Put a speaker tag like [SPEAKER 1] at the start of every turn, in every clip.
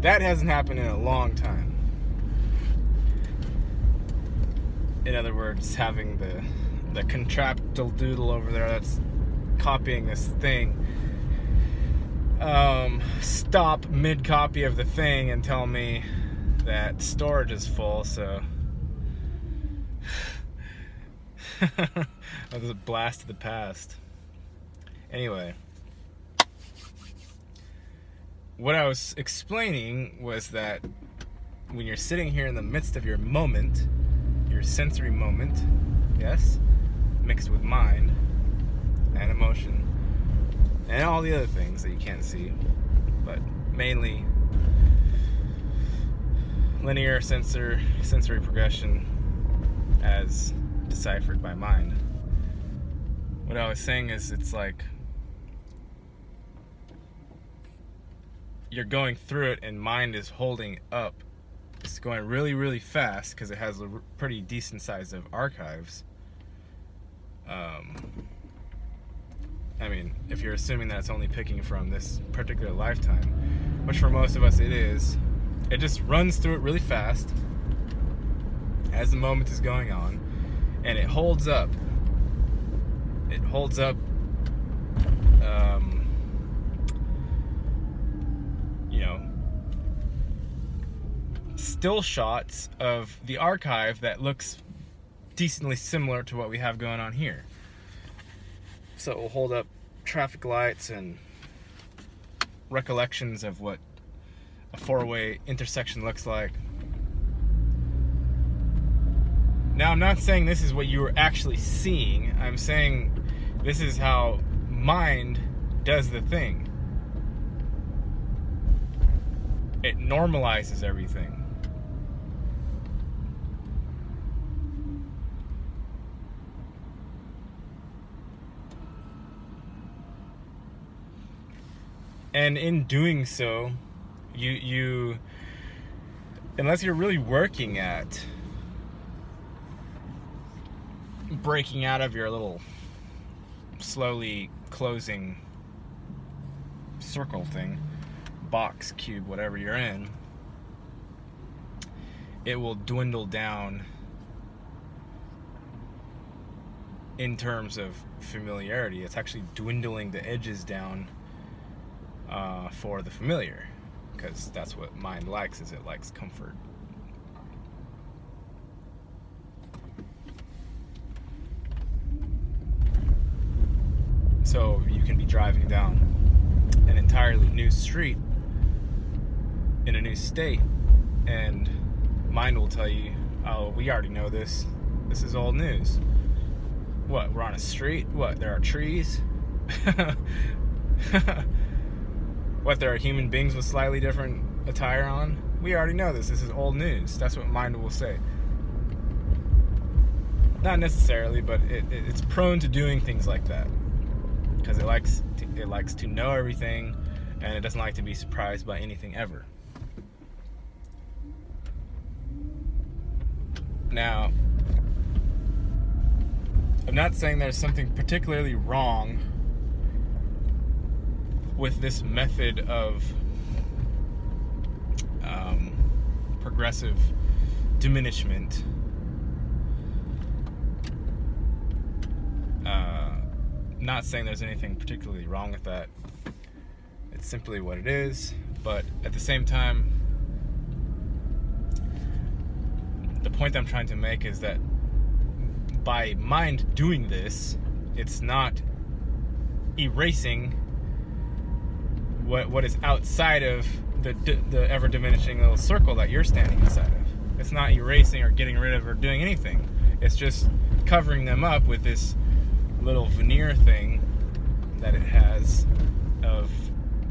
[SPEAKER 1] That hasn't happened in a long time. In other words, having the contraptile doodle over there that's copying this thing stop mid-copy of the thing and tell me that storage is full, so that was a blast to the past. Anyway, what I was explaining was that when you're sitting here in the midst of your moment, your sensory moment, yes, mixed with mind and emotion and all the other things that you can't see, but mainly linear sensory progression as deciphered by mind. What I was saying is, it's like you're going through it and mind is holding up. It's going really, really fast because it has a pretty decent size of archives. I mean, if you're assuming that it's only picking from this particular lifetime, which for most of us it is, it just runs through it really fast as the moment is going on, and it holds up. It holds up, you know, still shots of the archive that looks decently similar to what we have going on here. So it will hold up traffic lights and recollections of what a four-way intersection looks like. Now, I'm not saying this is what you were actually seeing. I'm saying this is how mind does the thing. It normalizes everything. And in doing so, you unless you're really working at breaking out of your little slowly closing circle thing, box, cube, whatever you're in, it will dwindle down in terms of familiarity. It's actually dwindling the edges down for the familiar, because that's what mind likes, is it likes comfort. So you can be driving down an entirely new street in a new state, and mind will tell you, oh, we already know this. This is old news. What, we're on a street? What, there are trees? What, there are human beings with slightly different attire on? We already know this. This is old news. That's what mind will say. Not necessarily, but it's prone to doing things like that, because it likes to know everything, and it doesn't like to be surprised by anything ever. Now, I'm not saying there's something particularly wrong with this method of progressive diminishment. Not saying there's anything particularly wrong with that. It's simply what it is. But at the same time, the point I'm trying to make is that by mind doing this, it's not erasing what is outside of the ever diminishing little circle that you're standing inside of. It's not erasing or getting rid of or doing anything. It's just covering them up with this little veneer thing that it has of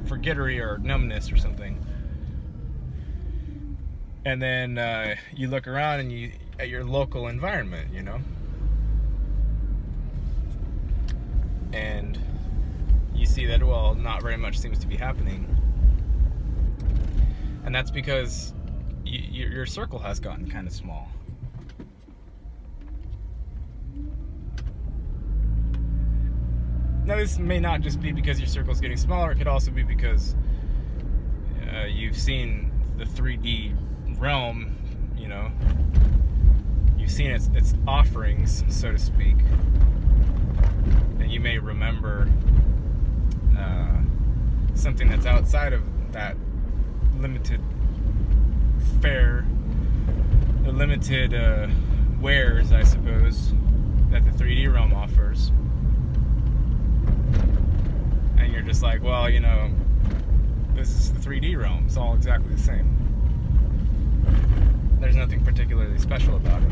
[SPEAKER 1] forgettery or numbness or something. And then you look around and at your local environment, you know, and you see that, well, not very much seems to be happening. And that's because your circle has gotten kind of small. Now, this may not just be because your circle's getting smaller. It could also be because you've seen the 3D realm, you know, you've seen its offerings, so to speak, and you may remember something that's outside of that limited fare, the limited wares, I suppose, that the 3D realm offers. And you're just like, well, you know, this is the 3D realm. It's all exactly the same. There's nothing particularly special about it.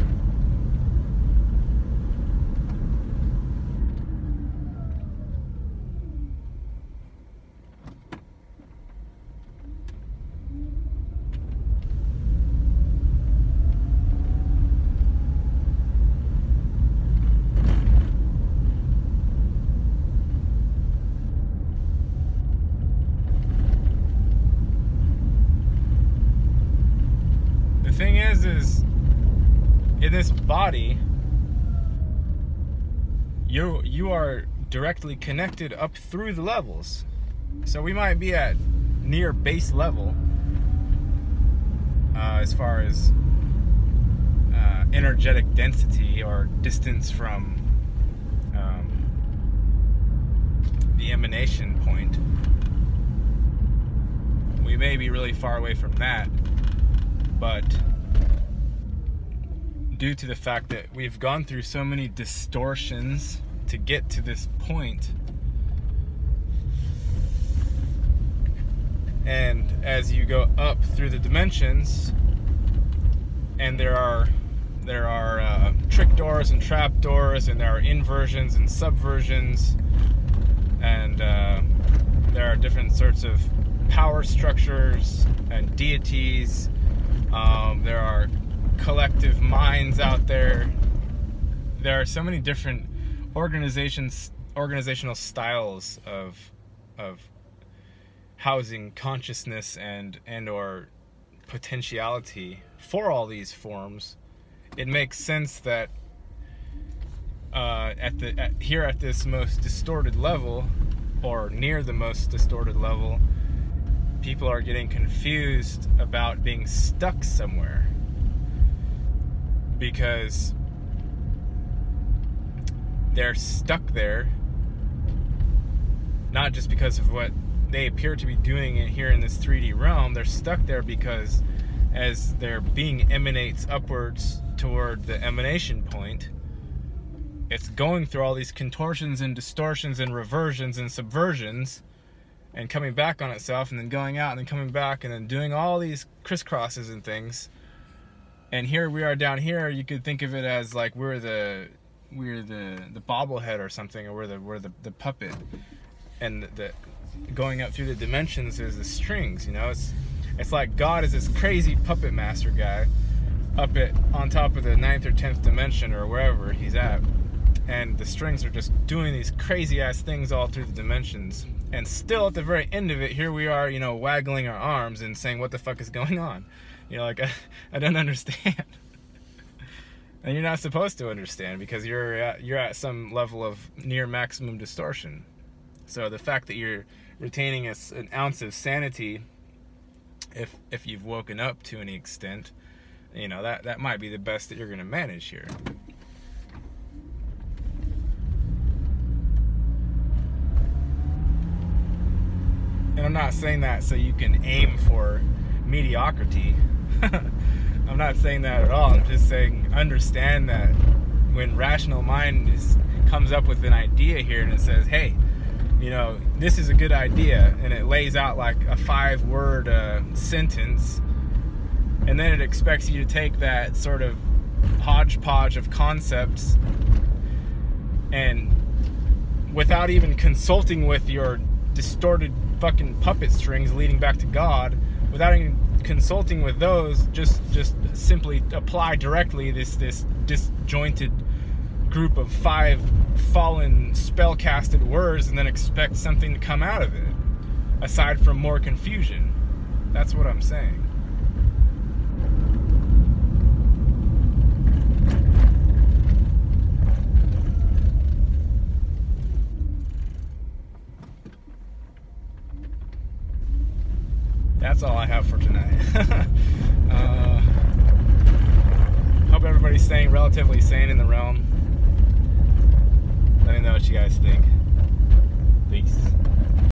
[SPEAKER 1] The thing is in this body, you are directly connected up through the levels. So we might be at near base level as far as energetic density or distance from the emanation point. We may be really far away from that, but due to the fact that we've gone through so many distortions to get to this point, and as you go up through the dimensions, and there are trick doors and trap doors, and there are inversions and subversions, and there are different sorts of power structures and deities. There are collective minds out there. There are so many different organizational styles of housing consciousness and or potentiality for all these forms. It makes sense that here at this most distorted level, or near the most distorted level, people are getting confused about being stuck somewhere, because they're stuck there not just because of what they appear to be doing here in this 3D realm. They're stuck there because as their being emanates upwards toward the emanation point, it's going through all these contortions and distortions and reversions and subversions, and coming back on itself, and then going out, and then coming back, and then doing all these crisscrosses and things. And here we are down here. You could think of it as like we're the bobblehead or something, or we're the puppet, and the going up through the dimensions is the strings. You know, it's like God is this crazy puppet master guy up on top of the 9th or 10th dimension or wherever he's at, and the strings are just doing these crazy ass things all through the dimensions. And still at the very end of it, here we are, you know, waggling our arms and saying, what the fuck is going on? You know, like, I don't understand. And you're not supposed to understand, because you're at some level of near maximum distortion. So the fact that you're retaining an ounce of sanity, if you've woken up to any extent, you know, that might be the best that you're going to manage here. And I'm not saying that so you can aim for mediocrity. I'm not saying that at all. I'm just saying, understand that when rational mind comes up with an idea here, and it says, hey, you know, this is a good idea, and it lays out like a 5-word sentence, and then it expects you to take that sort of hodgepodge of concepts, and without even consulting with your distorted fucking puppet strings leading back to God, without even consulting with those, just simply apply directly this disjointed group of 5 fallen spell-casted words, and then expect something to come out of it aside from more confusion. That's what I'm saying. That's all I have for tonight. pretty sane, relatively sane in the realm. Let me know what you guys think. Peace.